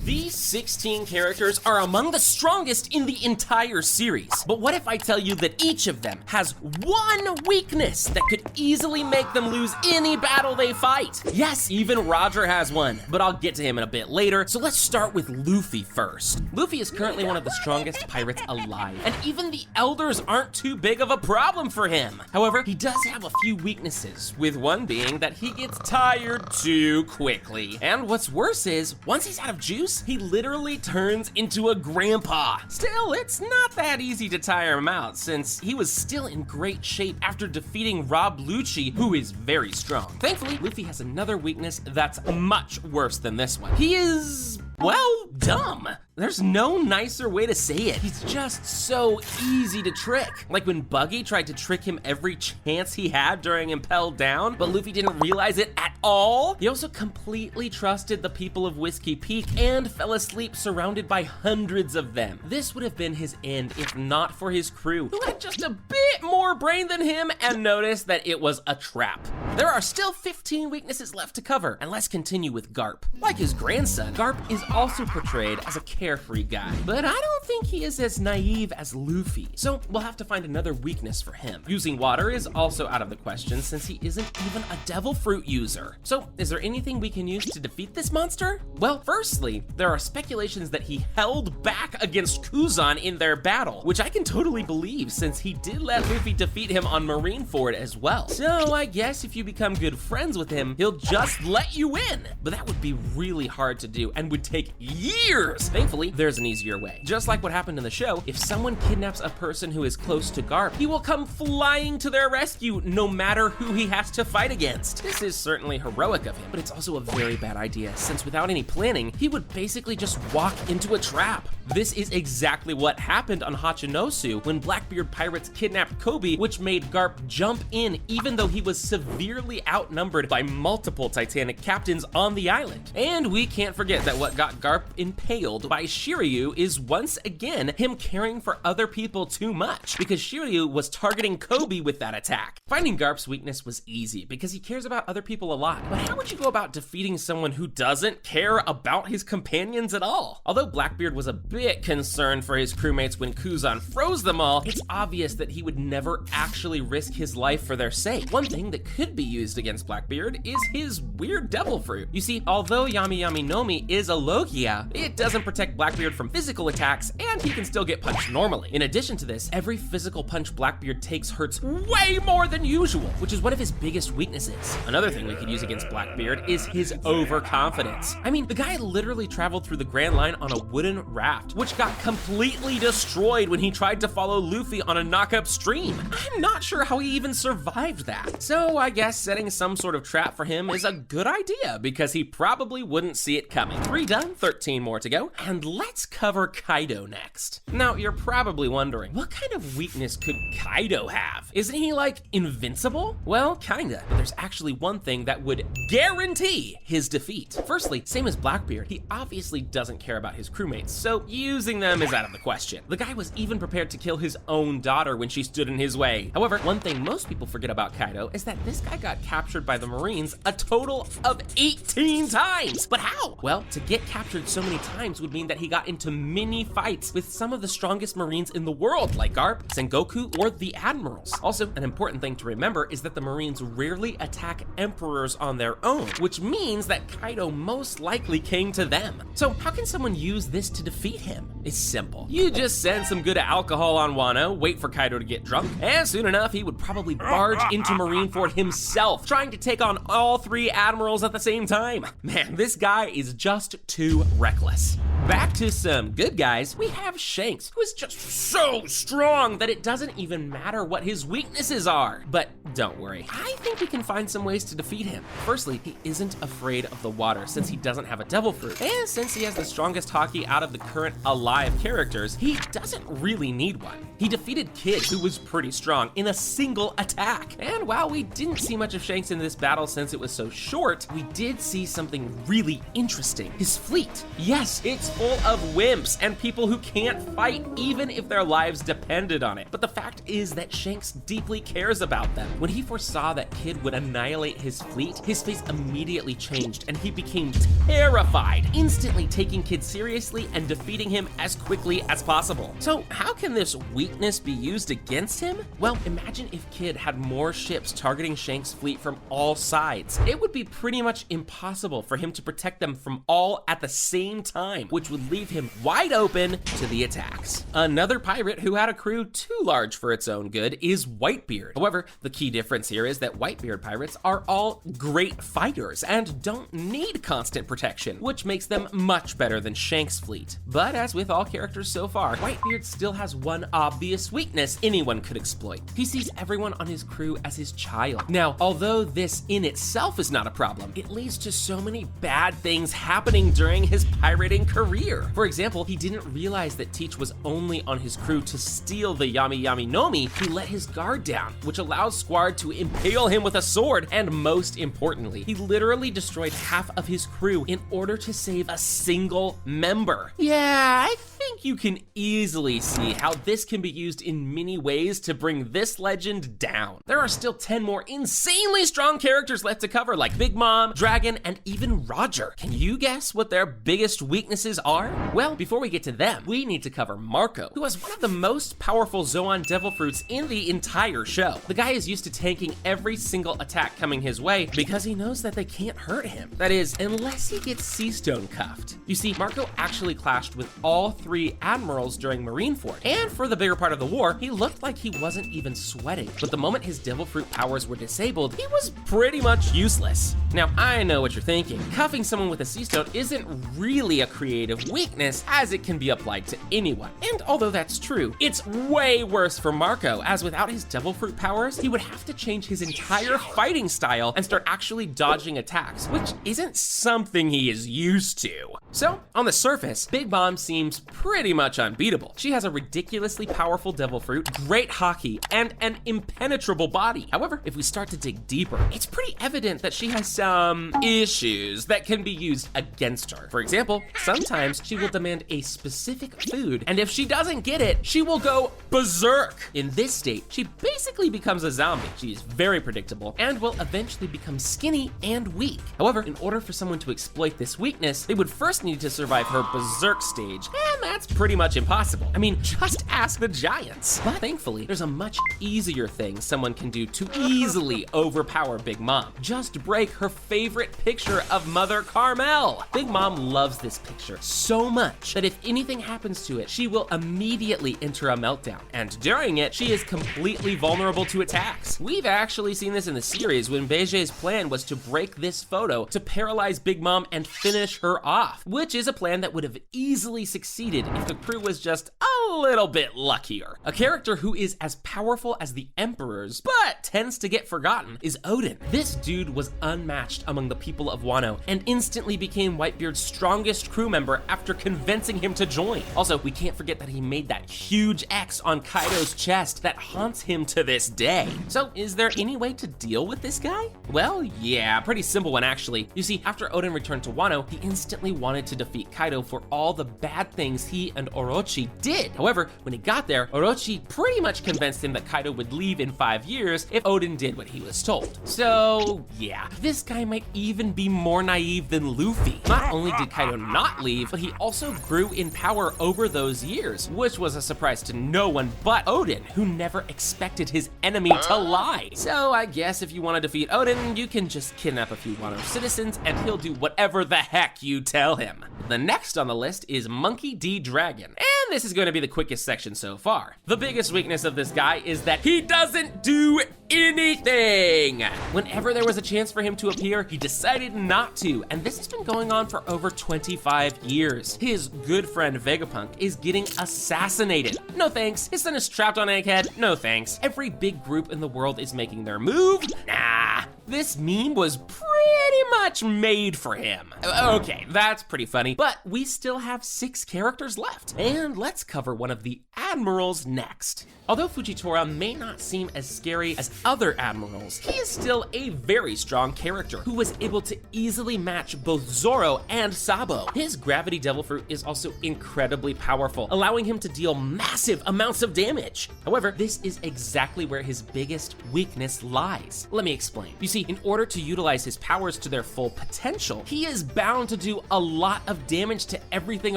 These 16 characters are among the strongest in the entire series. But what if I tell you that each of them has one weakness that could easily make them lose any battle they fight? Yes, even Roger has one, but I'll get to him in a bit later, so let's start with Luffy first. Luffy is currently one of the strongest pirates alive, and even the elders aren't too big of a problem for him. However, he does have a few weaknesses, with one being that he gets tired too quickly. And what's worse is, once he's out of juice, he literally turns into a grandpa. Still, it's not that easy to tire him out, since he was still in great shape after defeating 𝗕𝗏𝗏𝗏𝗏, who is very strong. Thankfully, Luffy has another weakness that's much worse than this one. He is, well, dumb. There's no nicer way to say it. He's just so easy to trick. Like when Buggy tried to trick him every chance he had during Impel Down, but Luffy didn't realize it at all. He also completely trusted the people of Whiskey Peak and fell asleep surrounded by hundreds of them. This would have been his end if not for his crew, who had just a bit more brain than him and noticed that it was a trap. There are still 15 weaknesses left to cover, and let's continue with Garp. Like his grandson, Garp is also portrayed as a carefree guy, but I don't think he is as naive as Luffy, so we'll have to find another weakness for him. Using water is also out of the question since he isn't even a devil fruit user. So is there anything we can use to defeat this monster? Well, firstly, there are speculations that he held back against Kuzan in their battle, which I can totally believe since he did let Luffy defeat him on Marineford as well. So I guess if you become good friends with him, he'll just let you in. But that would be really hard to do and would take years. Thankfully, there's an easier way. Just like what happened in the show, if someone kidnaps a person who is close to Garp, he will come flying to their rescue no matter who he has to fight against. This is certainly heroic of him, but it's also a very bad idea since without any planning, he would basically just walk into a trap. This is exactly what happened on Hachinosu when Blackbeard pirates kidnapped Kobe, which made Garp jump in even though he was severely outnumbered by multiple Titanic captains on the island. And we can't forget that what got Garp impaled by Shiryu is once again him caring for other people too much, because Shiryu was targeting Kobe with that attack. Finding Garp's weakness was easy because he cares about other people a lot, but how would you go about defeating someone who doesn't care about his companions at all? Although Blackbeard was a bit concerned for his crewmates when Kuzan froze them all, it's obvious that he would never actually risk his life for their sake. One thing that could be used against Blackbeard is his weird devil fruit. You see, although Yami Yami no Mi is a Logia, it doesn't protect Blackbeard from physical attacks, and he can still get punched normally. In addition to this, every physical punch Blackbeard takes hurts way more than usual, which is one of his biggest weaknesses. Another thing we could use against Blackbeard is his overconfidence. I mean, the guy literally traveled through the Grand Line on a wooden raft, which got completely destroyed when he tried to follow Luffy on a knock-up stream. I'm not sure how he even survived that. So I guess setting some sort of trap for him is a good idea because he probably wouldn't see it coming. 3 done, 13 more to go, and let's cover Kaido next. Now, you're probably wondering, what kind of weakness could Kaido have? Isn't he like invincible? Well, kinda, but there's actually one thing that would guarantee his defeat. Firstly, same as Blackbeard, he obviously doesn't care about his crewmates, so using them is out of the question. The guy was even prepared to kill his own daughter when she stood in his way. However, one thing most people forget about Kaido is that this guy got captured by the Marines a total of 18 times. But how? Well, to get captured so many times would mean that he got into mini fights with some of the strongest Marines in the world, like Garp, Sengoku, or the Admirals. Also, an important thing to remember is that the Marines rarely attack Emperors on their own, which means that Kaido most likely came to them. So how can someone use this to defeat him? It's simple. You just send some good alcohol on Wano, wait for Kaido to get drunk, and soon enough he would probably barge into Marineford himself, trying to take on all 3 admirals at the same time. Man, this guy is just too reckless. Back to some good guys, we have Shanks, who is just so strong that it doesn't even matter what his weaknesses are. But don't worry, I think we can find some ways to defeat him. Firstly, he isn't afraid of the water since he doesn't have a devil fruit. And since he has the strongest haki out of the current alive characters, he doesn't really need one. He defeated Kid, who was pretty strong, in a single attack. And while we didn't see much of Shanks in this battle since it was so short, we did see something really interesting. His fleet. Yes, it's full of wimps and people who can't fight even if their lives depended on it. But the fact is that Shanks deeply cares about them. When he foresaw that Kid would annihilate his fleet, his face immediately changed and he became terrified, instantly taking Kid seriously and defeating him as quickly as possible. So how can this weakness be used against him? Well, imagine if Kid had more ships targeting Shanks' fleet from all sides. It would be pretty much impossible for him to protect them from all at the same time, which would leave him wide open to the attacks. Another pirate who had a crew too large for its own good is Whitebeard. However, the key difference here is that Whitebeard pirates are all great fighters and don't need constant protection, which makes them much better than Shanks' fleet. But as with all characters so far, Whitebeard still has one obvious weakness anyone could exploit. He sees everyone on his crew as his child. Now, although this in itself is not a problem, it leads to so many bad things happening during his pirating career. For example, he didn't realize that Teach was only on his crew to steal the Yami Yami Nomi. He let his guard down, which allows Squard to impale him with a sword, and most importantly, he literally destroyed half of his crew in order to save a single member. Yeah, I think you can easily see how this can be used in many ways to bring this legend down. There are still 10 more insanely strong characters left to cover, like Big Mom, Dragon, and even Roger. Can you guess what their biggest weaknesses are? Well, before we get to them, we need to cover Marco, who has one of the most powerful Zoan Devil Fruits in the entire show. The guy is used to tanking every single attack coming his way because he knows that they can't hurt him. That is, unless he gets Seastone cuffed. You see, Marco actually clashed with all 3 admirals during Marineford, and for the bigger part of the war, he looked like he wasn't even sweating. But the moment his Devil Fruit powers were disabled, he was pretty much useless. Now, I know what you're thinking. Cuffing someone with a Seastone isn't really a creative weakness, as it can be applied to anyone. And although that's true, it's way worse for Marco, as without his Devil Fruit powers, he would have to change his entire fighting style and start actually dodging attacks, which isn't something he is used to. So, on the surface, Big Mom seems pretty much unbeatable. She has a ridiculously powerful Devil Fruit, great hockey, and an impenetrable body. However, if we start to dig deeper, it's pretty evident that she has some issues that can be used against her. For example, sometimes she will demand a specific food, and if she doesn't get it, she will go berserk. In this state, she basically becomes a zombie. She is very predictable and will eventually become skinny and weak. However, in order for someone to exploit this weakness, they would first need to survive her berserk stage, and that's pretty much impossible. I mean, just ask the Giants. But thankfully, there's a much easier thing someone can do to easily overpower Big Mom. Just break her favorite picture of Mother Carmel. Big Mom loves this picture so much that if anything happens to it, she will immediately enter a meltdown. And during it, she is completely vulnerable to attacks. We've actually seen this in the series when Beijé's plan was to break this photo to paralyze Big Mom and finish her off, which is a plan that would have easily succeeded if the crew was just a little bit luckier. A character who is as powerful as the Emperors, but tends to get forgotten, is Odin. This dude was unmatched among the people of Wano and instantly became Whitebeard's strongest crew member after convincing him to join. Also, we can't forget that he made that huge X on Kaido's chest that haunts him to this day. So, is there any way to deal with this guy? Well, yeah, pretty simple one actually. You see, after Odin returned to Wano, he instantly wanted to defeat Kaido for all the bad things he and Orochi did. However, when he got there, Orochi pretty much convinced him that Kaido would leave in 5 years if Odin did what he was told. So, yeah, this guy might even be more naive than Luffy. Not only did Kaido not leave, but he also grew in power over those years, which was a surprise to no one but Odin, who never expected his enemy to lie. So I guess if you want to defeat Odin, you can just kidnap a few Wano citizens and he'll do whatever the heck you tell him. The next on the list is Monkey D. Dragon, and this is going to be the quickest section so far. The biggest weakness of this guy is that he doesn't do anything. Whenever there was a chance for him to appear, he decided not to, and this has been going on for over 25 years. His good friend Vegapunk is getting assassinated. No thanks. His son is trapped on Egghead. No thanks. Every big group in the world is making their move. Nah. This meme was pretty much made for him. Okay, that's pretty funny, but we still have 6 characters left, and let's cover one of the admirals next. Although Fujitora may not seem as scary as other admirals, he is still a very strong character who was able to easily match both Zoro and Sabo. His Gravity Devil Fruit is also incredibly powerful, allowing him to deal massive amounts of damage. However, this is exactly where his biggest weakness lies. Let me explain. You see, in order to utilize his powers to their full potential, he is bound to do a lot of damage to everything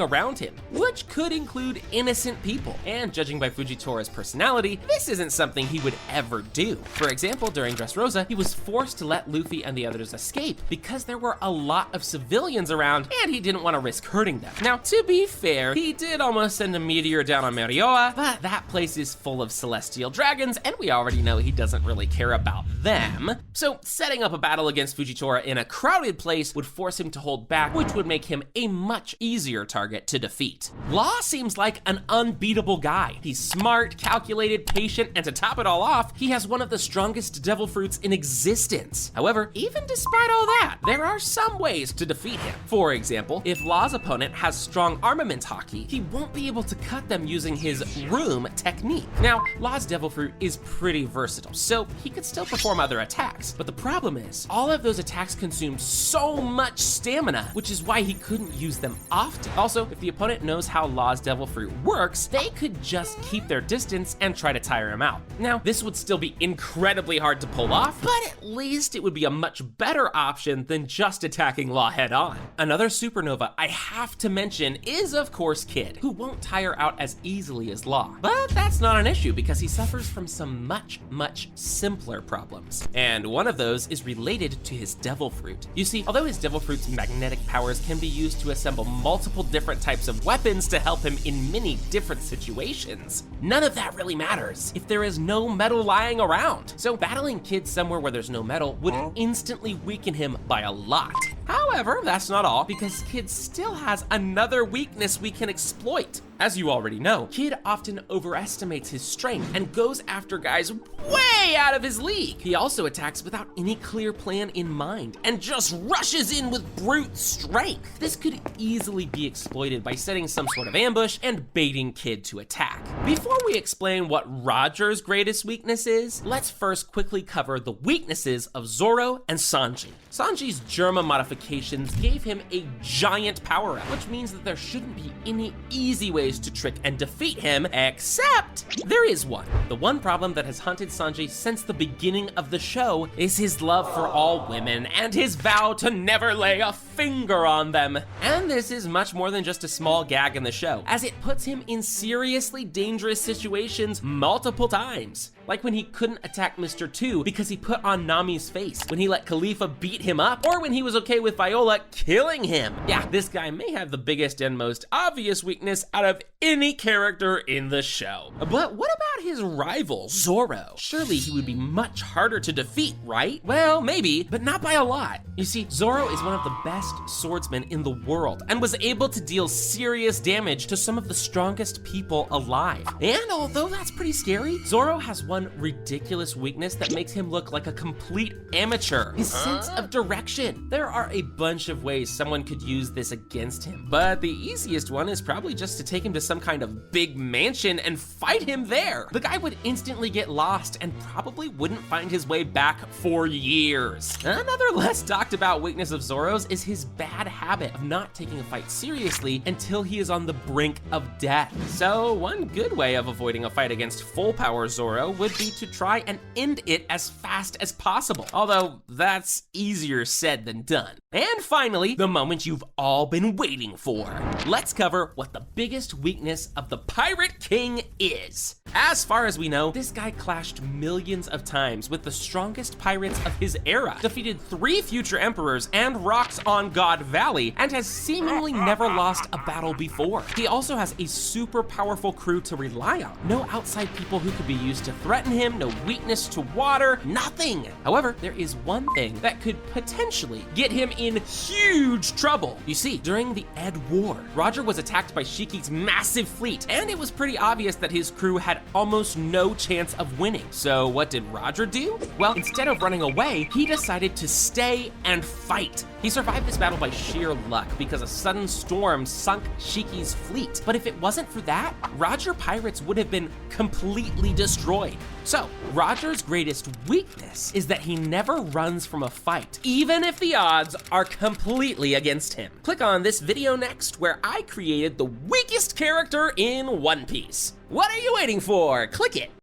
around him, which could include innocent people. And judging by Fujitora's personality, this isn't something he would ever do. For example, during Dressrosa, he was forced to let Luffy and the others escape because there were a lot of civilians around and he didn't want to risk hurting them. Now, to be fair, he did almost send a meteor down on Marioa, but that place is full of celestial dragons and we already know he doesn't really care about them. So setting up a battle against Fujitora in a crowded place would force him to hold back, which would make him a much easier target to defeat. Law seems like an unbeatable guy. He's smart, calculated, patient, and to top it all off, he has one of the strongest devil fruits in existence. However, even despite all that, there are some ways to defeat him. For example, if Law's opponent has strong armament hockey, he won't be able to cut them using his room technique. Now, Law's devil fruit is pretty versatile, so he could still perform other attacks, but the problem is, all of those attacks consume so much stamina, which is why he couldn't use them often. Also, if the opponent knows how Law's devil fruit works, they could just keep their distance and try to tire him out. Now, this would still be incredibly hard to pull off, but at least it would be a much better option than just attacking Law head on. Another supernova I have to mention is, of course, Kid, who won't tire out as easily as Law. But that's not an issue because he suffers from some much simpler problems. And one of those is related to his devil fruit. You see, although his devil fruit's magnetic powers can be used to assemble multiple different types of weapons to help him in many different situations, none of that really matters if there is no metal lying around. So battling Kid somewhere where there's no metal would instantly weaken him by a lot. However, that's not all, because Kid still has another weakness we can exploit. As you already know, Kid often overestimates his strength and goes after guys way out of his league. He also attacks without any clear plan in mind and just rushes in with brute strength. This could easily be exploited by setting some sort of ambush and baiting Kid to attack. Before we explain what Roger's greatest weakness is, let's first quickly cover the weaknesses of Zoro and Sanji. Sanji's Germa modifications gave him a giant power-up, which means that there shouldn't be any easy ways to trick and defeat him, except there is one. The one problem that has haunted Sanji since the beginning of the show is his love for all women and his vow to never lay a finger on them. And this is much more than just a small gag in the show, as it puts him in seriously dangerous situations multiple times. Like when he couldn't attack Mr. 2 because he put on Nami's face, when he let Khalifa beat him up, or when he was okay with Viola killing him. Yeah, this guy may have the biggest and most obvious weakness out of any character in the show. But what about his rival, Zoro? Surely he would be much harder to defeat, right? Well, maybe, but not by a lot. You see, Zoro is one of the best swordsmen in the world and was able to deal serious damage to some of the strongest people alive. And although that's pretty scary, Zoro has one ridiculous weakness that makes him look like a complete amateur: his sense of direction. There are a bunch of ways someone could use this against him, but the easiest one is probably just to take him to some kind of big mansion and fight him there. The guy would instantly get lost and probably wouldn't find his way back for years. Another less talked about weakness of Zoro's is his bad habit of not taking a fight seriously until he is on the brink of death. So one good way of avoiding a fight against full power Zoro would be to try and end it as fast as possible. Although that's easier said than done. And finally, the moment you've all been waiting for. Let's cover what the biggest weakness of the Pirate King is. As far as we know, this guy clashed millions of times with the strongest pirates of his era, defeated 3 future emperors and rocks on God Valley, and has seemingly never lost a battle before. He also has a super powerful crew to rely on. No outside people who could be used to threaten him, no weakness to water, nothing. However, there is one thing that could potentially get him in huge trouble. You see, during the Ed War, Roger was attacked by Shiki's massive fleet, and it was pretty obvious that his crew had almost no chance of winning. So what did Roger do? Well, instead of running away, he decided to stay and fight. He survived this battle by sheer luck because a sudden storm sunk Shiki's fleet. But if it wasn't for that, Roger pirates would have been completely destroyed. So, Roger's greatest weakness is that he never runs from a fight, even if the odds are completely against him. Click on this video next, where I created the weakest character in One Piece. What are you waiting for? Click it.